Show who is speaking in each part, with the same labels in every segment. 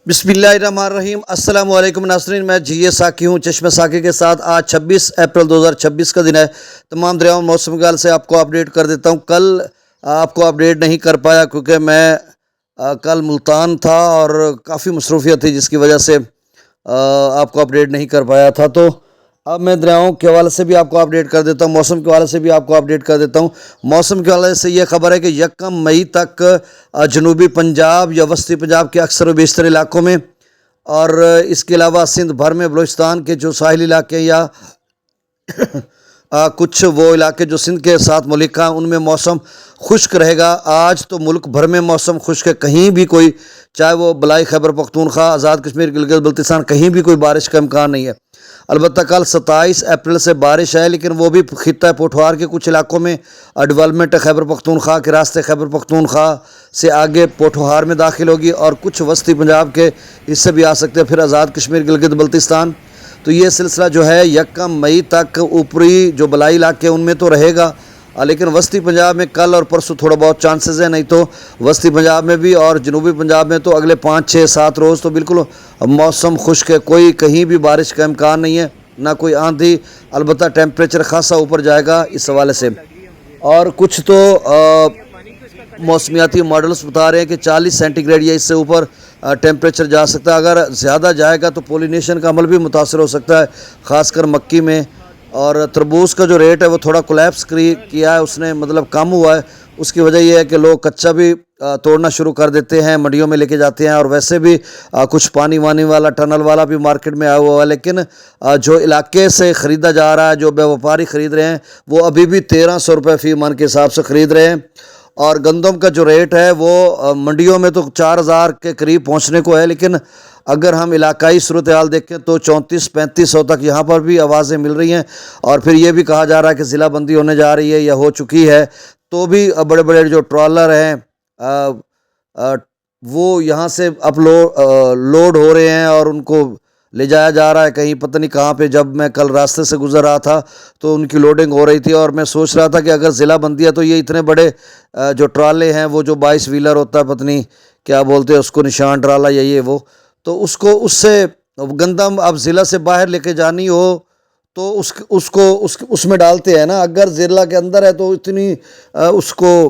Speaker 1: बिस्मिल्लाहिर्रहमानिर्रहीम। अस्सलाम वालेकुम नाज़रीन, मैं जी साकी हूँ चश्मे साकी के साथ। आज 26 अप्रैल 2026 का दिन है। तमाम दरियाओं मौसम के हाल से आपको अपडेट कर देता हूँ। कल आपको अपडेट नहीं कर पाया क्योंकि मैं कल मुल्तान था और काफ़ी मसरूफियत थी, जिसकी वजह से आपको अपडेट नहीं कर पाया था। तो अब मैं दरियाओं के हवाले से भी आपको अपडेट कर देता हूँ, मौसम के हवाले से भी आपको अपडेट कर देता हूँ। मौसम के हवाले से ये खबर है कि 1 मई तक जनूबी पंजाब या वस्ती पंजाब के अक्सर व बेशतर इलाकों में और इसके अलावा सिंध भर में, बलूचिस्तान के जो साहिल इलाके या कुछ वो इलाके जो सिंध के साथ मुल्क हैं, उनमें मौसम खुश्क रहेगा। आज तो मुल्क भर में मौसम खुश्क है, कहीं भी कोई, चाहे वो बलाई खैबर पख्तूनख्वा, आज़ाद कश्मीर, गिलगित बल्तिस्तान, कहीं भी कोई बारिश का इम्कान नहीं है। अलबत्ता कल 27 अप्रैल से बारिश है, लेकिन वो भी खित्ता पोठवार के कुछ इलाकों में। डेवलपमेंट खैबर पख्तूनख्वा के रास्ते खैबर पख्तूनख्वा से आगे पोठवार में दाखिल होगी और कुछ वस्ती पंजाब के हिस्से भी आ सकते हैं, फिर आज़ाद कश्मीर, गिलगित बल्तिस्तान। तो ये सिलसिला जो है 1 मई तक ऊपरी जो बलाई इलाके उनमें तो रहेगा, लेकिन वस्ती पंजाब में कल और परसों थोड़ा बहुत चांसेस है। नहीं तो वस्ती पंजाब में भी और जनूबी पंजाब में तो अगले 5, 6, 7 रोज़ तो बिल्कुल मौसम खुश्क है, कोई कहीं भी बारिश का इम्कान नहीं है, ना कोई आंधी। अलबत्ता टेम्परेचर खासा ऊपर जाएगा इस हवाले से। और कुछ तो मौसमियाती मॉडल्स बता रहे हैं कि 40 सेंटीग्रेड या इससे ऊपर टेम्परेचर जा सकता है। अगर ज़्यादा जाएगा तो पोलिनेशन का अमल भी मुतासर हो सकता है, ख़ासकर मक्की में। और तरबूज का जो रेट है वो थोड़ा कोलैप्स किया है, उसने मतलब कम हुआ है। उसकी वजह यह है कि लोग कच्चा भी तोड़ना शुरू कर देते हैं, मंडियों में लेके जाते हैं। और वैसे भी कुछ पानी वानी वाला, टनल वाला भी मार्केट में आया हुआ है, लेकिन जो इलाके से ख़रीदा जा रहा है, जो व्यापारी ख़रीद रहे हैं, वो अभी भी 1300 रुपये फ़ी मन के हिसाब से ख़रीद रहे हैं। और गंदम का जो रेट है वो मंडियों में तो 4000 के करीब पहुंचने को है, लेकिन अगर हम इलाकाई सूरत हाल देखें तो 3400-3500 तक यहाँ पर भी आवाज़ें मिल रही हैं। और फिर ये भी कहा जा रहा है कि ज़िला बंदी होने जा रही है या हो चुकी है, तो भी बड़े बड़े जो ट्रॉलर हैं वो यहाँ से लोड हो रहे हैं और उनको ले जाया जा रहा है कहीं, पता नहीं कहाँ पे। जब मैं कल रास्ते से गुजर रहा था तो उनकी लोडिंग हो रही थी और मैं सोच रहा था कि अगर ज़िला बंदी है तो ये इतने बड़े जो ट्राले हैं, वो जो 22 व्हीलर होता है, पता नहीं क्या बोलते हैं उसको, निशान ट्राला या ये वो, तो उससे गंदम अब ज़िला से बाहर लेके जानी हो तो उसमें डालते हैं ना। अगर ज़िला के अंदर है तो इतनी उसको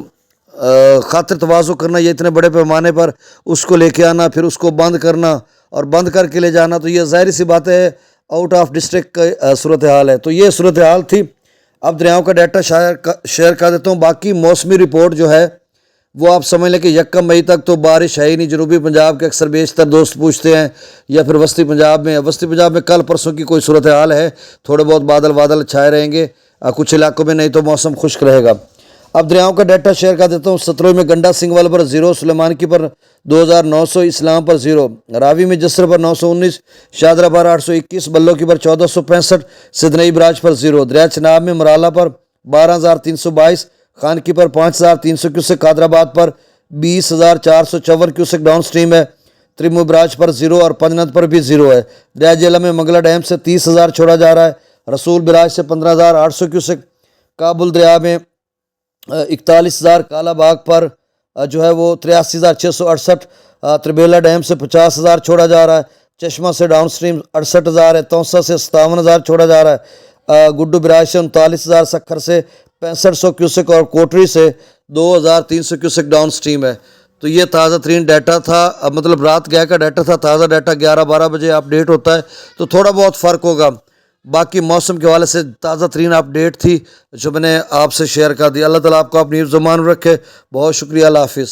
Speaker 1: खातिर तवाज़ु करना, ये इतने बड़े पैमाने पर उसको लेके आना, फिर उसको बंद करना और बंद करके ले जाना, तो ये ज़ाहिर सी बात है आउट ऑफ डिस्ट्रिक्ट का सूरत हाल है। तो ये सूरत हाल थी। अब दरियाओं का डाटा शेयर कर देता हूँ। बाकी मौसमी रिपोर्ट जो है वो आप समझ लें कि 1 मई तक तो बारिश है ही नहीं। जनूबी पंजाब के अक्सर बेशतर दोस्त पूछते हैं, या फिर वस्ती पंजाब में कल परसों की कोई सूरत हाल है, थोड़े बहुत बादल छाए रहेंगे कुछ इलाकों में, नहीं तो मौसम खुश्क रहेगा। अब दरियाओं का डाटा शेयर कर देता हूँ। सतलुज में गंडा सिंघवाल पर 0, सुलेमानकी पर 2900, इस्लाम पर 0, रावी में जसर पर 919, शादरा पर 821, बल्लोकी पर 1465, सिदनई बराज पर 0, दरिया चनाब में मराला पर 12322, खानकी पर 5300 क्यूसेक, कादराबाद पर 20454 क्यूसेक डाउन स्ट्रीम है, त्रिमू बराज पर 0 और पंजनद पर भी 0 है। दरिया जेला में मंगला डैम से 30,000 छोड़ा जा रहा है, रसूल बराज से 15,800 क्यूसेक, काबुल दरिया में 41,000, काला बाग पर जो है वो 83,668, त्रिबेला डैम से 50,000 छोड़ा जा रहा है, चश्मा से डाउन स्ट्रीम 68,000 है, तौसा से 57,000 छोड़ा जा रहा है, गुड्डू बराज से 39,000, सखर से 6500 क्यूसेक और कोटरी से 2,300 क्यूसेक डाउन स्ट्रीम है। तो ये ताज़ा तरीन डाटा था, मतलब रात गया का डाटा था। ताज़ा डाटा 11-12 बजे अपडेट होता है, तो थोड़ा बहुत फ़र्क होगा। बाकी मौसम के हवाले से ताज़ा तरीन अपडेट थी जो मैंने आपसे शेयर कर दी। अल्लाह ताला आपको अपनी ज़ुबान रखे। बहुत शुक्रिया। अल्लाह हाफिज़।